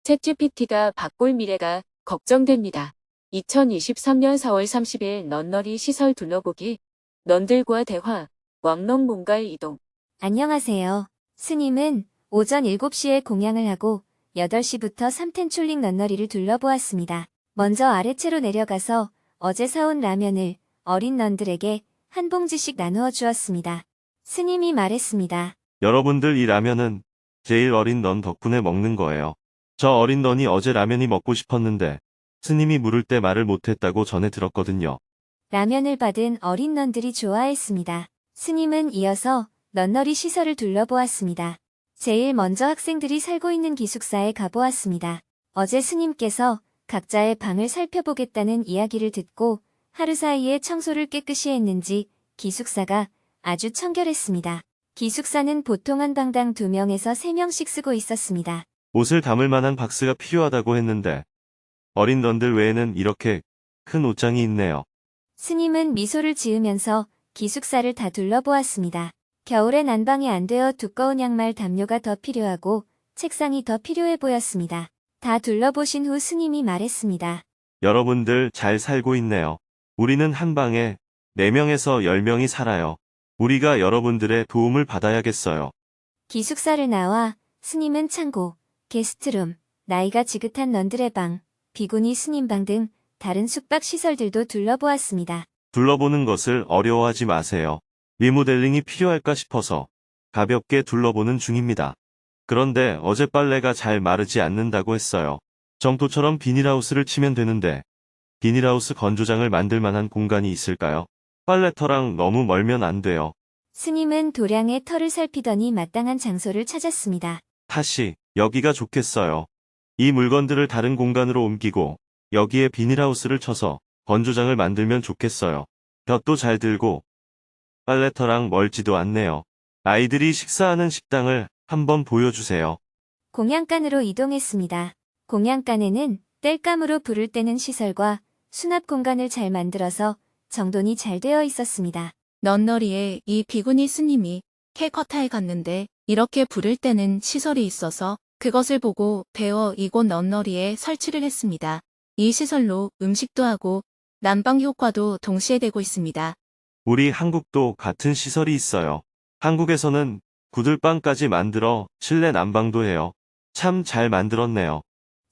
챗GPT가 바꿀 미래가 걱정됩니다. 2023년 4월 30일 넌너리 시설 둘러보기, 넌들과 대화, 왕릉 몽갈 이동. 안녕하세요. 스님은 오전 7시에 공양을 하고 8시부터 삼텐촐링 넌너리를 둘러보았습니다. 먼저 아래채로 내려가서 어제 사온 라면을 어린 넌들에게 한 봉지씩 나누어 주었습니다. 스님이 말했습니다. 여러분들 이 라면은 제일 어린 넌 덕분에 먹는 거예요. 저 어린 넌이 어제 라면이 먹고 싶었는데 스님이 물을 때 말을 못했다고 전해 들었거든요. 라면을 받은 어린 넌들이 좋아했습니다. 스님은 이어서 넌너리 시설을 둘러보았습니다. 제일 먼저 학생들이 살고 있는 기숙사에 가보았습니다. 어제 스님께서 각자의 방을 살펴보겠다는 이야기를 듣고 하루 사이에 청소를 깨끗이 했는지 기숙사가 아주 청결했습니다. 기숙사는 보통 한 방당 2명에서 3명씩 쓰고 있었습니다. 옷을 담을 만한 박스가 필요하다고 했는데 어린 넌들 외에는 이렇게 큰 옷장이 있네요. 스님은 미소를 지으면서 기숙사를 다 둘러보았습니다. 겨울에 난방이 안 되어 두꺼운 양말 담요가 더 필요하고 책상이 더 필요해 보였습니다. 다 둘러보신 후 스님이 말했습니다. 여러분들 잘 살고 있네요. 우리는 한 방에 4명에서 10명이 살아요. 우리가 여러분들의 도움을 받아야겠어요. 기숙사를 나와 스님은 창고, 게스트룸, 나이가 지긋한 넌들의 방, 비구니 스님방 등 다른 숙박시설들도 둘러보았습니다. 둘러보는 것을 어려워하지 마세요. 리모델링이 필요할까 싶어서 가볍게 둘러보는 중입니다. 그런데 어제 빨래가 잘 마르지 않는다고 했어요. 점토처럼 비닐하우스를 치면 되는데 비닐하우스 건조장을 만들 만한 공간이 있을까요? 빨래터랑 너무 멀면 안 돼요. 스님은 도량의 털을 살피더니 마땅한 장소를 찾았습니다. 다시 여기가 좋겠어요. 이 물건들을 다른 공간으로 옮기고 여기에 비닐하우스를 쳐서 건조장을 만들면 좋겠어요. 볕도 잘 들고 빨래터랑 멀지도 않네요. 아이들이 식사하는 식당을 한번 보여주세요. 공양간으로 이동했습니다. 공양간에는 땔감으로 불을 때는 시설과 수납 공간을 잘 만들어서 정돈이 잘 되어 있었습니다. 넌너리에 이 비구니 스님이 캐커타에 갔는데 이렇게 부를 때는 시설이 있어서 그것을 보고 배워 이곳 넌너리에 설치를 했습니다. 이 시설로 음식도 하고 난방 효과도 동시에 되고 있습니다. 우리 한국도 같은 시설이 있어요. 한국에서는 구들방까지 만들어 실내 난방도 해요. 참 잘 만들었네요.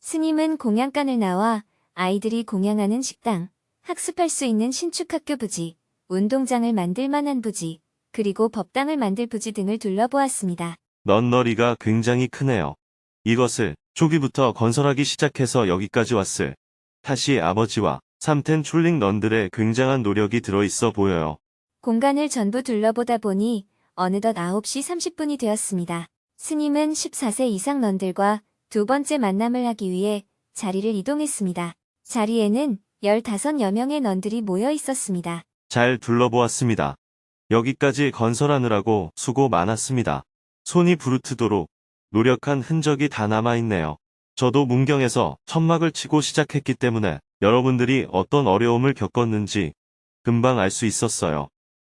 스님은 공양간을 나와 아이들이 공양하는 식당, 학습할 수 있는 신축학교 부지, 운동장을 만들 만한 부지, 그리고 법당을 만들 부지 등을 둘러보았습니다. 넌너리가 굉장히 크네요. 이것을 초기부터 건설하기 시작해서 여기까지 왔을 타시 아버지와 삼텐촐링 넌들의 굉장한 노력이 들어있어 보여요. 공간을 전부 둘러보다 보니 어느덧 9시 30분이 되었습니다. 스님은 14세 이상 넌들과 두 번째 만남을 하기 위해 자리를 이동했습니다. 자리에는 15여 명의 넌들이 모여 있었습니다. 잘 둘러보았습니다. 여기까지 건설하느라고 수고 많았습니다. 손이 부르트도록 노력한 흔적이 다 남아있네요. 저도 문경에서 천막을 치고 시작했기 때문에 여러분들이 어떤 어려움을 겪었는지 금방 알 수 있었어요.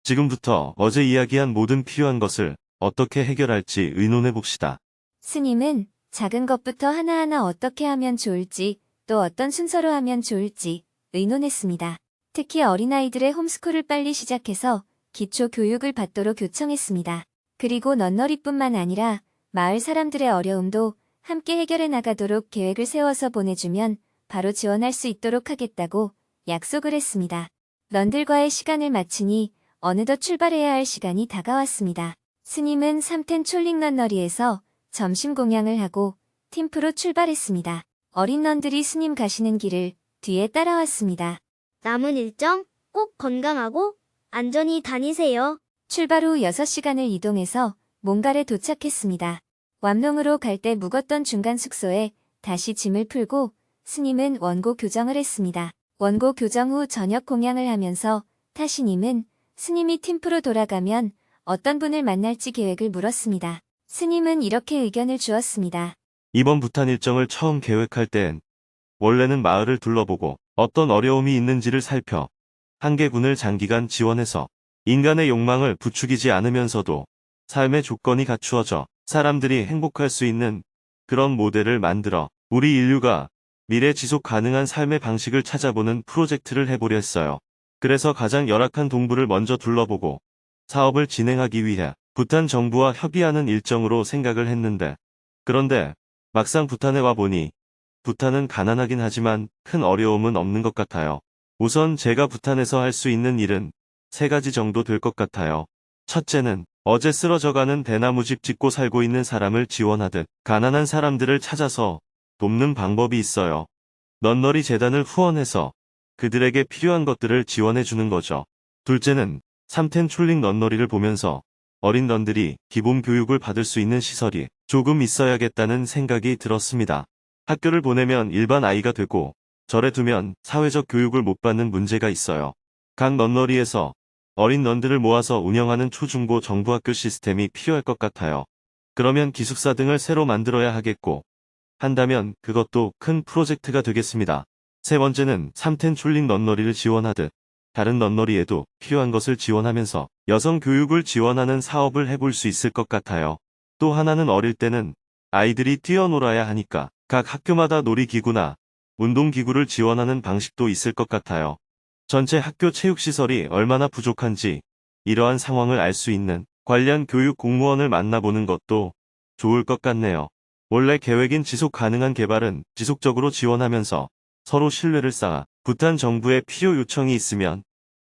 지금부터 어제 이야기한 모든 필요한 것을 어떻게 해결할지 의논해 봅시다. 스님은 작은 것부터 하나하나 어떻게 하면 좋을지 또 어떤 순서로 하면 좋을지 의논했습니다. 특히 어린아이들의 홈스쿨을 빨리 시작해서 기초 교육을 받도록 요청했습니다. 그리고 넌너리뿐만 아니라 마을 사람들의 어려움도 함께 해결해 나가도록 계획을 세워서 보내주면 바로 지원할 수 있도록 하겠다고 약속을 했습니다. 넌들과의 시간을 마치니 어느덧 출발해야 할 시간이 다가왔습니다. 스님은 삼텐촐링 넌너리에서 점심 공양을 하고 팀프로 출발했습니다. 어린 넌들이 스님 가시는 길을 뒤에 따라왔습니다. 남은 일정 꼭 건강하고 안전히 다니세요. 출발 후 6시간을 이동해서 몽갈에 도착했습니다. 왬롱으로 갈 때 묵었던 중간 숙소에 다시 짐을 풀고 스님은 원고 교정을 했습니다. 원고 교정 후 저녁 공양을 하면서 타시님은 스님이 팀프로 돌아가면 어떤 분을 만날지 계획을 물었습니다. 스님은 이렇게 의견을 주었습니다. 이번 부탄 일정을 처음 계획할 땐 원래는 마을을 둘러보고 어떤 어려움이 있는지를 살펴 한계군을 장기간 지원해서 인간의 욕망을 부추기지 않으면서도 삶의 조건이 갖추어져 사람들이 행복할 수 있는 그런 모델을 만들어 우리 인류가 미래 지속 가능한 삶의 방식을 찾아보는 프로젝트를 해보려 했어요. 그래서 가장 열악한 동부를 먼저 둘러보고 사업을 진행하기 위해 부탄 정부와 협의하는 일정으로 생각을 했는데, 그런데 막상 부탄에 와보니 부탄은 가난하긴 하지만 큰 어려움은 없는 것 같아요. 우선 제가 부탄에서 할 수 있는 일은 3가지 정도 될 것 같아요. 첫째는 어제 쓰러져가는 대나무집 짓고 살고 있는 사람을 지원하듯 가난한 사람들을 찾아서 돕는 방법이 있어요. 넌너리 재단을 후원해서 그들에게 필요한 것들을 지원해 주는 거죠. 둘째는 삼텐 촐링 넌너리를 보면서 어린 넌들이 기본 교육을 받을 수 있는 시설이 조금 있어야겠다는 생각이 들었습니다. 학교를 보내면 일반 아이가 되고 절에 두면 사회적 교육을 못 받는 문제가 있어요. 각 넌너리에서 어린 넌들을 모아서 운영하는 초중고 정부학교 시스템이 필요할 것 같아요. 그러면 기숙사 등을 새로 만들어야 하겠고, 한다면 그것도 큰 프로젝트가 되겠습니다. 세 번째는 삼텐 촐링 넌너리를 지원하듯 다른 넌너리에도 필요한 것을 지원하면서 여성 교육을 지원하는 사업을 해볼 수 있을 것 같아요. 또 하나는 어릴 때는 아이들이 뛰어놀아야 하니까 각 학교마다 놀이기구나 운동기구를 지원하는 방식도 있을 것 같아요. 전체 학교 체육시설이 얼마나 부족한지 이러한 상황을 알 수 있는 관련 교육 공무원을 만나보는 것도 좋을 것 같네요. 원래 계획인 지속 가능한 개발은 지속적으로 지원하면서 서로 신뢰를 쌓아 부탄 정부에 필요 요청이 있으면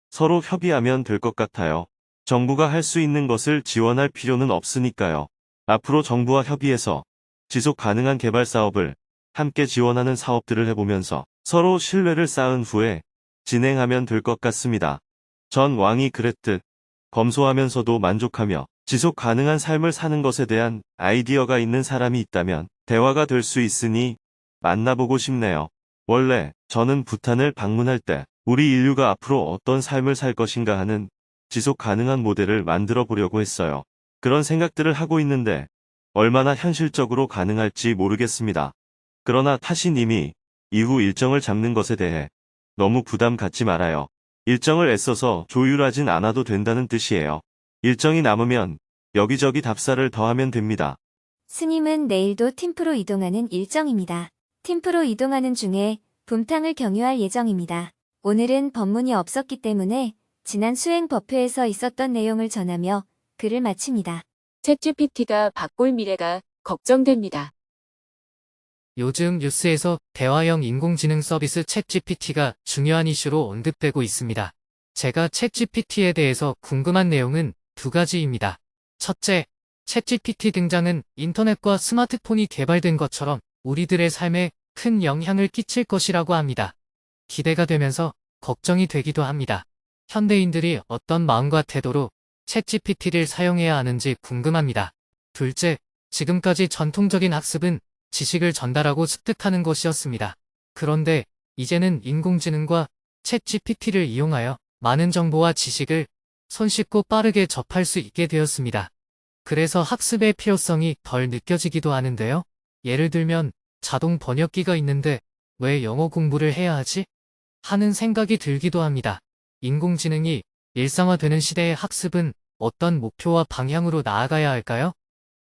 서로 협의하면 될 것 같아요. 정부가 할 수 있는 것을 지원할 필요는 없으니까요. 앞으로 정부와 협의해서 지속 가능한 개발 사업을 함께 지원하는 사업들을 해보면서 서로 신뢰를 쌓은 후에 진행하면 될 것 같습니다. 전 왕이 그랬듯 검소하면서도 만족하며 지속 가능한 삶을 사는 것에 대한 아이디어가 있는 사람이 있다면 대화가 될 수 있으니 만나보고 싶네요. 원래 저는 부탄을 방문할 때 우리 인류가 앞으로 어떤 삶을 살 것인가 하는 지속 가능한 모델을 만들어 보려고 했어요. 그런 생각들을 하고 있는데 얼마나 현실적으로 가능할지 모르겠습니다. 그러나 타시님이 이후 일정을 잡는 것에 대해 너무 부담 갖지 말아요. 일정을 애써서 조율하진 않아도 된다는 뜻이에요. 일정이 남으면 여기저기 답사를 더하면 됩니다. 스님은 내일도 팀프로 이동하는 일정입니다. 팀프로 이동하는 중에 붐탕을 경유할 예정입니다. 오늘은 법문이 없었기 때문에 지난 수행 법회에서 있었던 내용을 전하며 글을 마칩니다. 챗GPT가 바꿀 미래가 걱정됩니다. 요즘 뉴스에서 대화형 인공지능 서비스 챗GPT가 중요한 이슈로 언급되고 있습니다. 제가 챗GPT에 대해서 궁금한 내용은 2가지입니다. 첫째, 챗GPT 등장은 인터넷과 스마트폰이 개발된 것처럼 우리들의 삶에 큰 영향을 끼칠 것이라고 합니다. 기대가 되면서 걱정이 되기도 합니다. 현대인들이 어떤 마음과 태도로 챗GPT를 사용해야 하는지 궁금합니다. 둘째, 지금까지 전통적인 학습은 지식을 전달하고 습득하는 것이었습니다. 그런데 이제는 인공지능과 챗GPT를 이용하여 많은 정보와 지식을 손쉽고 빠르게 접할 수 있게 되었습니다. 그래서 학습의 필요성이 덜 느껴지기도 하는데요. 예를 들면 자동 번역기가 있는데 왜 영어 공부를 해야 하지? 하는 생각이 들기도 합니다. 인공지능이 일상화되는 시대의 학습은 어떤 목표와 방향으로 나아가야 할까요?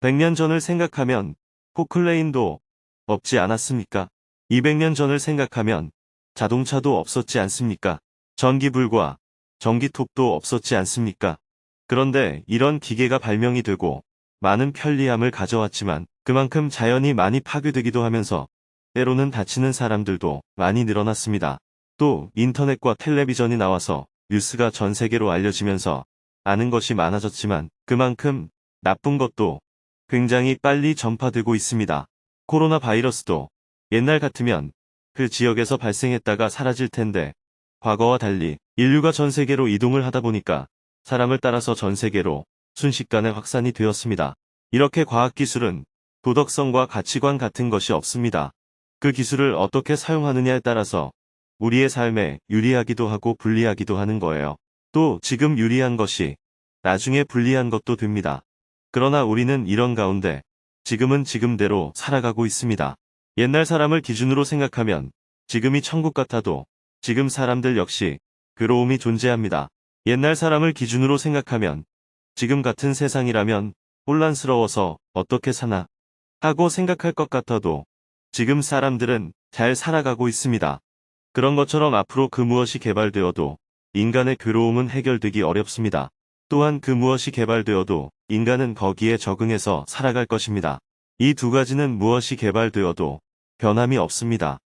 100년 전을 생각하면 포클레인도 없지 않았습니까? 200년 전을 생각하면 자동차도 없었지 않습니까? 전기불과 전기톱도 없었지 않습니까? 그런데 이런 기계가 발명이 되고 많은 편리함을 가져왔지만 그만큼 자연이 많이 파괴되기도 하면서 때로는 다치는 사람들도 많이 늘어났습니다. 또 인터넷과 텔레비전이 나와서 뉴스가 전 세계로 알려지면서 아는 것이 많아졌지만 그만큼 나쁜 것도 굉장히 빨리 전파되고 있습니다. 코로나 바이러스도 옛날 같으면 그 지역에서 발생했다가 사라질 텐데 과거와 달리 인류가 전 세계로 이동을 하다 보니까 사람을 따라서 전 세계로 순식간에 확산이 되었습니다. 이렇게 과학기술은 도덕성과 가치관 같은 것이 없습니다. 그 기술을 어떻게 사용하느냐에 따라서 우리의 삶에 유리하기도 하고 불리하기도 하는 거예요. 또 지금 유리한 것이 나중에 불리한 것도 됩니다. 그러나 우리는 이런 가운데 지금은 지금대로 살아가고 있습니다. 옛날 사람을 기준으로 생각하면 지금이 천국 같아도 지금 사람들 역시 괴로움이 존재합니다. 옛날 사람을 기준으로 생각하면 지금 같은 세상이라면 혼란스러워서 어떻게 사나 하고 생각할 것 같아도 지금 사람들은 잘 살아가고 있습니다. 그런 것처럼 앞으로 그 무엇이 개발되어도 인간의 괴로움은 해결되기 어렵습니다. 또한 그 무엇이 개발되어도 인간은 거기에 적응해서 살아갈 것입니다. 이 두 가지는 무엇이 개발되어도 변함이 없습니다.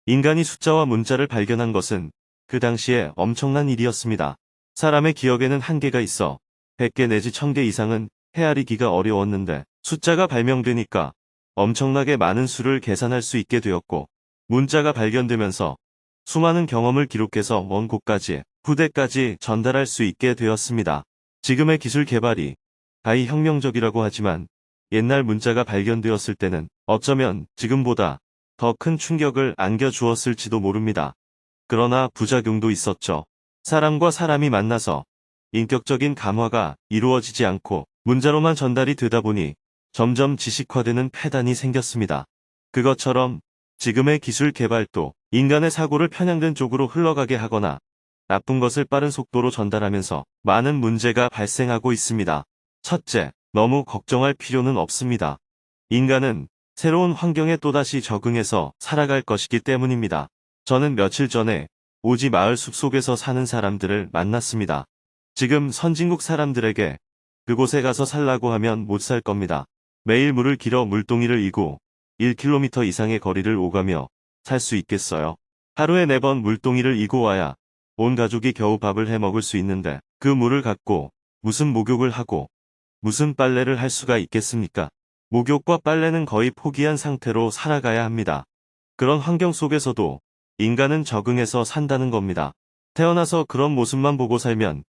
인간이 숫자와 문자를 발견한 것은 그 당시에 엄청난 일이었습니다. 사람의 기억에는 한계가 있어 100개 내지 1000개 이상은 헤아리기가 어려웠는데 숫자가 발명되니까 엄청나게 많은 수를 계산할 수 있게 되었고 문자가 발견되면서 수많은 경험을 기록해서 먼 곳까지 후대까지 전달할 수 있게 되었습니다. 지금의 기술 개발이 가히 혁명적이라고 하지만 옛날 문자가 발견되었을 때는 어쩌면 지금보다 더 큰 충격을 안겨주었을지도 모릅니다. 그러나 부작용도 있었죠. 사람과 사람이 만나서 인격적인 감화가 이루어지지 않고 문자로만 전달이 되다 보니 점점 지식화되는 폐단이 생겼습니다. 그것처럼 지금의 기술 개발도 인간의 사고를 편향된 쪽으로 흘러가게 하거나 나쁜 것을 빠른 속도로 전달하면서 많은 문제가 발생하고 있습니다. 첫째, 너무 걱정할 필요는 없습니다. 인간은 새로운 환경에 또다시 적응해서 살아갈 것이기 때문입니다. 저는 며칠 전에 오지 마을 숲속에서 사는 사람들을 만났습니다. 지금 선진국 사람들에게 그곳에 가서 살라고 하면 못 살 겁니다. 매일 물을 길어 물동이를 이고 1km 이상의 거리를 오가며 살 수 있겠어요. 하루에 4번 물동이를 이고 와야 온 가족이 겨우 밥을 해 먹을 수 있는데 그 물을 갖고 무슨 목욕을 하고 무슨 빨래를 할 수가 있겠습니까? 목욕과 빨래는 거의 포기한 상태로 살아가야 합니다. 그런 환경 속에서도 인간은 적응해서 산다는 겁니다. 태어나서 그런 모습만 보고 살면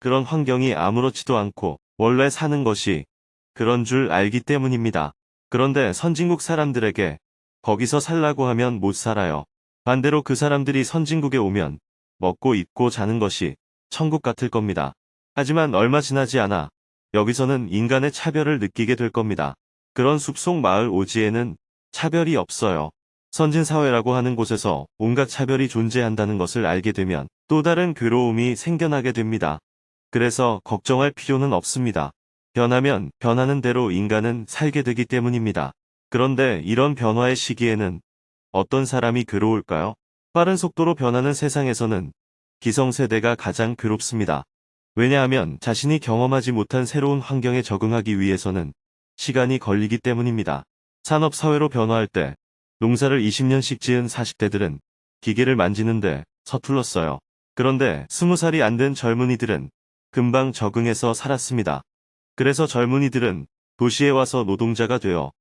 그런 환경이 아무렇지도 않고 원래 사는 것이 그런 줄 알기 때문입니다. 그런데 선진국 사람들에게 거기서 살라고 하면 못 살아요. 반대로 그 사람들이 선진국에 오면 먹고 입고 자는 것이 천국 같을 겁니다. 하지만 얼마 지나지 않아 여기서는 인간의 차별을 느끼게 될 겁니다. 그런 숲속 마을 오지에는 차별이 없어요. 선진사회라고 하는 곳에서 온갖 차별이 존재한다는 것을 알게 되면 또 다른 괴로움이 생겨나게 됩니다. 그래서 걱정할 필요는 없습니다. 변하면 변하는 대로 인간은 살게 되기 때문입니다. 그런데 이런 변화의 시기에는 어떤 사람이 괴로울까요? 빠른 속도로 변하는 세상에서는 기성세대가 가장 괴롭습니다. 왜냐하면 자신이 경험하지 못한 새로운 환경에 적응하기 위해서는 시간이 걸리기 때문입니다. 산업사회로 변화할 때 농사를 20년씩 지은 40대들은 기계를 만지는데 서툴렀어요. 그런데 20살이 안 된 젊은이들은 금방 적응해서 살았습니다. 그래서 젊은이들은 도시에 와서 노동자가 되어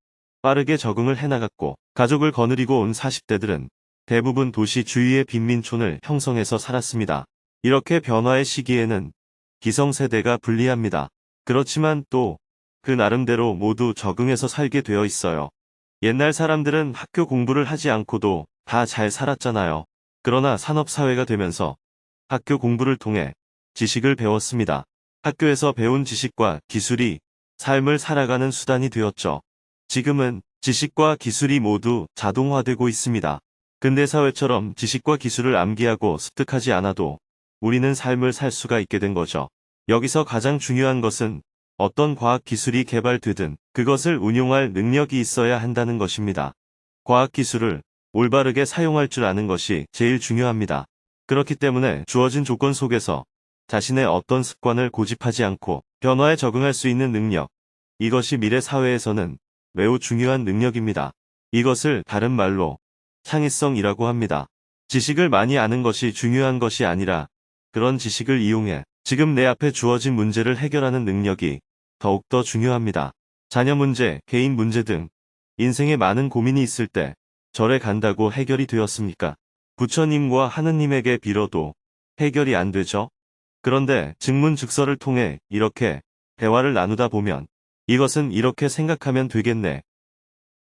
빠르게 적응을 해나갔고 가족을 거느리고 온 40대들은 대부분 도시 주위의 빈민촌을 형성해서 살았습니다. 이렇게 변화의 시기에는 기성세대가 불리합니다. 그렇지만 또 그 나름대로 모두 적응해서 살게 되어 있어요. 옛날 사람들은 학교 공부를 하지 않고도 다 잘 살았잖아요. 그러나 산업사회가 되면서 학교 공부를 통해 지식을 배웠습니다. 학교에서 배운 지식과 기술이 삶을 살아가는 수단이 되었죠. 지금은 지식과 기술이 모두 자동화되고 있습니다. 근대사회처럼 지식과 기술을 암기하고 습득하지 않아도 우리는 삶을 살 수가 있게 된 거죠. 여기서 가장 중요한 것은 어떤 과학기술이 개발되든 그것을 운용할 능력이 있어야 한다는 것입니다. 과학기술을 올바르게 사용할 줄 아는 것이 제일 중요합니다. 그렇기 때문에 주어진 조건 속에서 자신의 어떤 습관을 고집하지 않고 변화에 적응할 수 있는 능력, 이것이 미래 사회에서는 매우 중요한 능력입니다. 이것을 다른 말로 창의성이라고 합니다. 지식을 많이 아는 것이 중요한 것이 아니라 그런 지식을 이용해 지금 내 앞에 주어진 문제를 해결하는 능력이 더욱더 중요합니다. 자녀 문제, 개인 문제 등 인생에 많은 고민이 있을 때 절에 간다고 해결이 되었습니까? 부처님과 하느님에게 빌어도 해결이 안 되죠? 그런데 증문즉서를 통해 이렇게 대화를 나누다 보면 이것은 이렇게 생각하면 되겠네.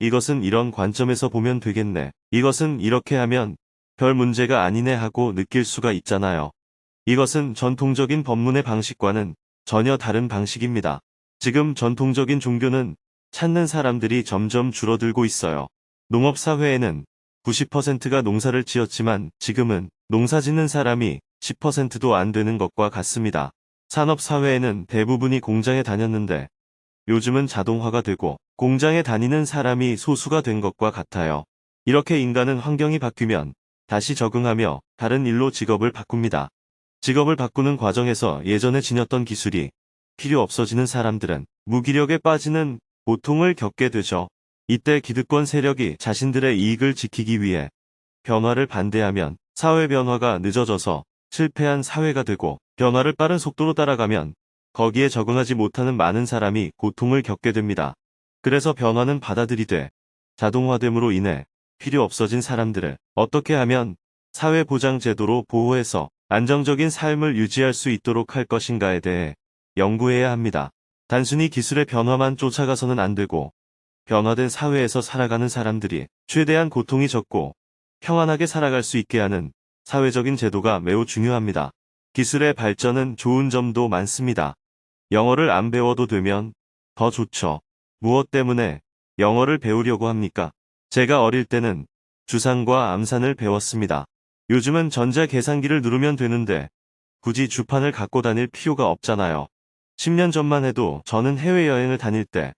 이것은 이런 관점에서 보면 되겠네. 이것은 이렇게 하면 별 문제가 아니네 하고 느낄 수가 있잖아요. 이것은 전통적인 법문의 방식과는 전혀 다른 방식입니다. 지금 전통적인 종교는 찾는 사람들이 점점 줄어들고 있어요. 농업사회에는 90%가 농사를 지었지만 지금은 농사 짓는 사람이 10%도 안 되는 것과 같습니다. 산업사회에는 대부분이 공장에 다녔는데 요즘은 자동화가 되고 공장에 다니는 사람이 소수가 된 것과 같아요. 이렇게 인간은 환경이 바뀌면 다시 적응하며 다른 일로 직업을 바꿉니다. 직업을 바꾸는 과정에서 예전에 지녔던 기술이 필요 없어지는 사람들은 무기력에 빠지는 고통을 겪게 되죠. 이때 기득권 세력이 자신들의 이익을 지키기 위해 변화를 반대하면 사회 변화가 늦어져서 실패한 사회가 되고, 변화를 빠른 속도로 따라가면 거기에 적응하지 못하는 많은 사람이 고통을 겪게 됩니다. 그래서 변화는 받아들이되 자동화됨으로 인해 필요 없어진 사람들을 어떻게 하면 사회보장제도로 보호해서 안정적인 삶을 유지할 수 있도록 할 것인가에 대해 연구해야 합니다. 단순히 기술의 변화만 쫓아가서는 안 되고, 변화된 사회에서 살아가는 사람들이 최대한 고통이 적고 평안하게 살아갈 수 있게 하는 사회적인 제도가 매우 중요합니다. 기술의 발전은 좋은 점도 많습니다. 영어를 안 배워도 되면 더 좋죠. 무엇 때문에 영어를 배우려고 합니까? 제가 어릴 때는 주산과 암산을 배웠습니다. 요즘은 전자계산기를 누르면 되는데 굳이 주판을 갖고 다닐 필요가 없잖아요. 10년 전만 해도 저는 해외여행을 다닐 때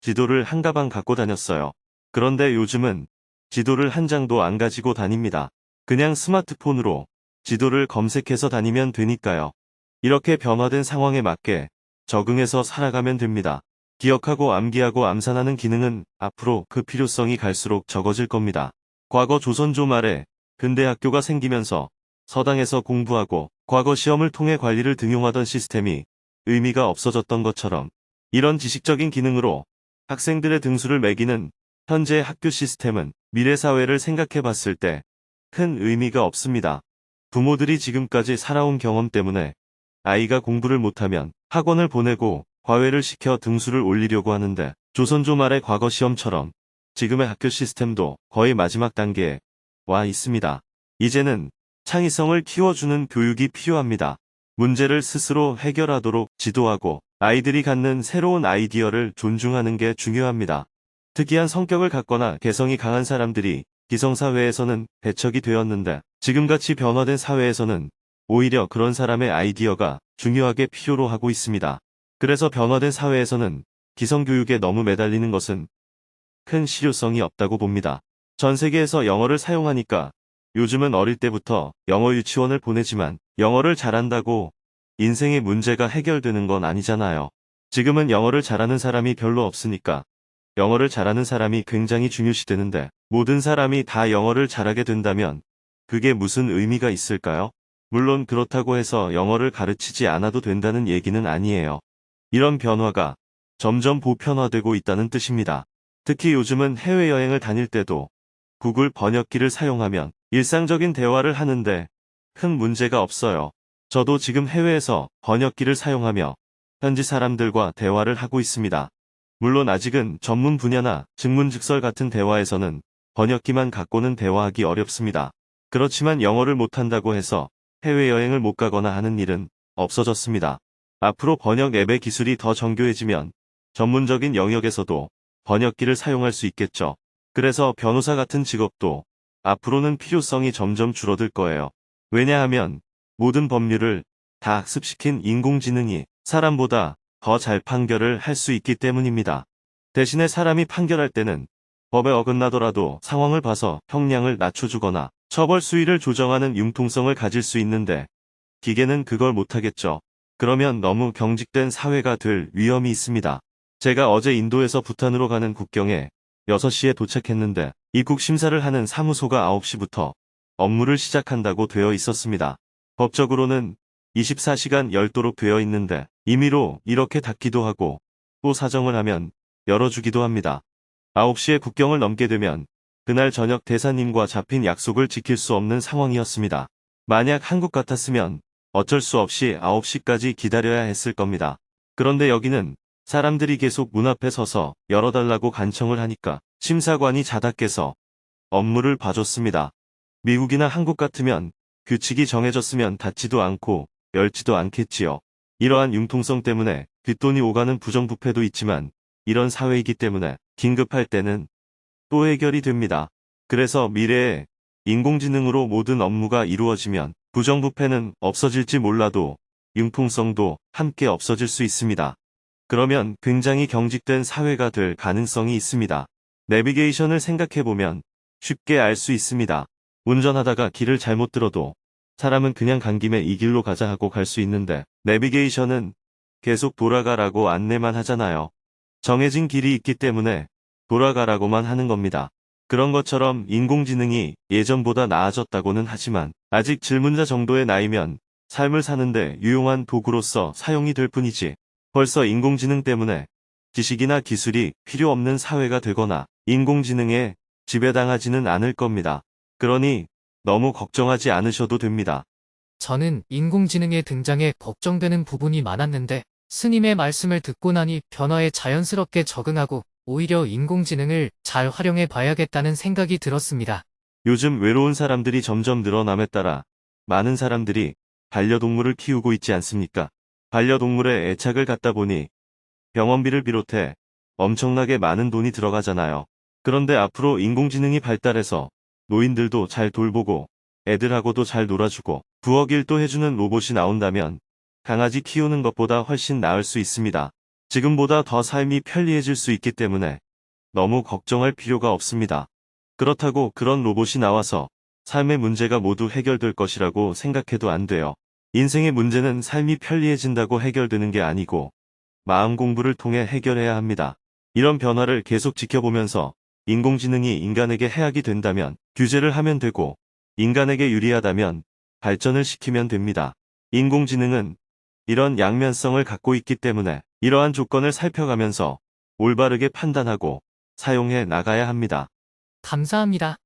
지도를 한 가방 갖고 다녔어요. 그런데 요즘은 지도를 한 장도 안 가지고 다닙니다. 그냥 스마트폰으로 지도를 검색해서 다니면 되니까요. 이렇게 변화된 상황에 맞게 적응해서 살아가면 됩니다. 기억하고 암기하고 암산하는 기능은 앞으로 그 필요성이 갈수록 적어질 겁니다. 과거 조선조 말에 근대 학교가 생기면서 서당에서 공부하고 과거 시험을 통해 관리를 등용하던 시스템이 의미가 없어졌던 것처럼, 이런 지식적인 기능으로 학생들의 등수를 매기는 현재의 학교 시스템은 미래 사회를 생각해 봤을 때 큰 의미가 없습니다. 부모들이 지금까지 살아온 경험 때문에 아이가 공부를 못하면 학원을 보내고 과외를 시켜 등수를 올리려고 하는데, 조선조 말의 과거 시험처럼 지금의 학교 시스템도 거의 마지막 단계에 와 있습니다. 이제는 창의성을 키워주는 교육이 필요합니다. 문제를 스스로 해결하도록 지도하고 아이들이 갖는 새로운 아이디어를 존중하는 게 중요합니다. 특이한 성격을 갖거나 개성이 강한 사람들이 기성사회에서는 배척이 되었는데, 지금같이 변화된 사회에서는 오히려 그런 사람의 아이디어가 중요하게 필요로 하고 있습니다. 그래서 변화된 사회에서는 기성교육에 너무 매달리는 것은 큰 실효성이 없다고 봅니다. 전 세계에서 영어를 사용하니까 요즘은 어릴 때부터 영어 유치원을 보내지만 영어를 잘한다고 인생의 문제가 해결되는 건 아니잖아요. 지금은 영어를 잘하는 사람이 별로 없으니까 영어를 잘하는 사람이 굉장히 중요시되는데, 모든 사람이 다 영어를 잘하게 된다면 그게 무슨 의미가 있을까요? 물론 그렇다고 해서 영어를 가르치지 않아도 된다는 얘기는 아니에요. 이런 변화가 점점 보편화되고 있다는 뜻입니다. 특히 요즘은 해외여행을 다닐 때도 구글 번역기를 사용하면 일상적인 대화를 하는데 큰 문제가 없어요. 저도 지금 해외에서 번역기를 사용하며 현지 사람들과 대화를 하고 있습니다. 물론 아직은 전문 분야나 증문즉설 같은 대화에서는 번역기만 갖고는 대화하기 어렵습니다. 그렇지만 영어를 못한다고 해서 해외여행을 못 가거나 하는 일은 없어졌습니다. 앞으로 번역 앱의 기술이 더 정교해지면 전문적인 영역에서도 번역기를 사용할 수 있겠죠. 그래서 변호사 같은 직업도 앞으로는 필요성이 점점 줄어들 거예요. 왜냐하면 모든 법률을 다 학습시킨 인공지능이 사람보다 더 잘 판결을 할 수 있기 때문입니다. 대신에 사람이 판결할 때는 법에 어긋나더라도 상황을 봐서 형량을 낮춰주거나 처벌 수위를 조정하는 융통성을 가질 수 있는데, 기계는 그걸 못하겠죠. 그러면 너무 경직된 사회가 될 위험이 있습니다. 제가 어제 인도에서 부탄으로 가는 국경에 6시에 도착했는데 입국 심사를 하는 사무소가 9시부터 업무를 시작한다고 되어 있었습니다. 법적으로는 24시간 열도록 되어 있는데 임의로 이렇게 닫기도 하고 또 사정을 하면 열어주기도 합니다. 9시에 국경을 넘게 되면 그날 저녁 대사님과 잡힌 약속을 지킬 수 없는 상황이었습니다. 만약 한국 같았으면 어쩔 수 없이 9시까지 기다려야 했을 겁니다. 그런데 여기는 사람들이 계속 문 앞에 서서 열어달라고 간청을 하니까 심사관이 자다 깨서 업무를 봐줬습니다. 미국이나 한국 같으면 규칙이 정해졌으면 닫지도 않고 열지도 않겠지요. 이러한 융통성 때문에 뒷돈이 오가는 부정부패도 있지만 이런 사회이기 때문에 긴급할 때는 또 해결이 됩니다. 그래서 미래에 인공지능으로 모든 업무가 이루어지면 부정부패는 없어질지 몰라도 융통성도 함께 없어질 수 있습니다. 그러면 굉장히 경직된 사회가 될 가능성이 있습니다. 내비게이션을 생각해보면 쉽게 알 수 있습니다. 운전하다가 길을 잘못 들어도 사람은 그냥 간 김에 이 길로 가자 하고 갈 수 있는데 내비게이션은 계속 돌아가라고 안내만 하잖아요. 정해진 길이 있기 때문에 돌아가라고만 하는 겁니다. 그런 것처럼 인공지능이 예전보다 나아졌다고는 하지만 아직 질문자 정도의 나이면 삶을 사는데 유용한 도구로서 사용이 될 뿐이지 벌써 인공지능 때문에 지식이나 기술이 필요 없는 사회가 되거나 인공지능에 지배당하지는 않을 겁니다. 그러니 너무 걱정하지 않으셔도 됩니다. 저는 인공지능의 등장에 걱정되는 부분이 많았는데 스님의 말씀을 듣고 나니 변화에 자연스럽게 적응하고 오히려 인공지능을 잘 활용해 봐야겠다는 생각이 들었습니다. 요즘 외로운 사람들이 점점 늘어남에 따라 많은 사람들이 반려동물을 키우고 있지 않습니까? 반려동물에 애착을 갖다 보니 병원비를 비롯해 엄청나게 많은 돈이 들어가잖아요. 그런데 앞으로 인공지능이 발달해서 노인들도 잘 돌보고 애들하고도 잘 놀아주고 부엌 일도 해주는 로봇이 나온다면 강아지 키우는 것보다 훨씬 나을 수 있습니다. 지금보다 더 삶이 편리해질 수 있기 때문에 너무 걱정할 필요가 없습니다. 그렇다고 그런 로봇이 나와서 삶의 문제가 모두 해결될 것이라고 생각해도 안 돼요. 인생의 문제는 삶이 편리해진다고 해결되는 게 아니고 마음 공부를 통해 해결해야 합니다. 이런 변화를 계속 지켜보면서 인공지능이 인간에게 해악이 된다면 규제를 하면 되고 인간에게 유리하다면 발전을 시키면 됩니다. 인공지능은 이런 양면성을 갖고 있기 때문에 이러한 조건을 살펴가면서 올바르게 판단하고 사용해 나가야 합니다. 감사합니다.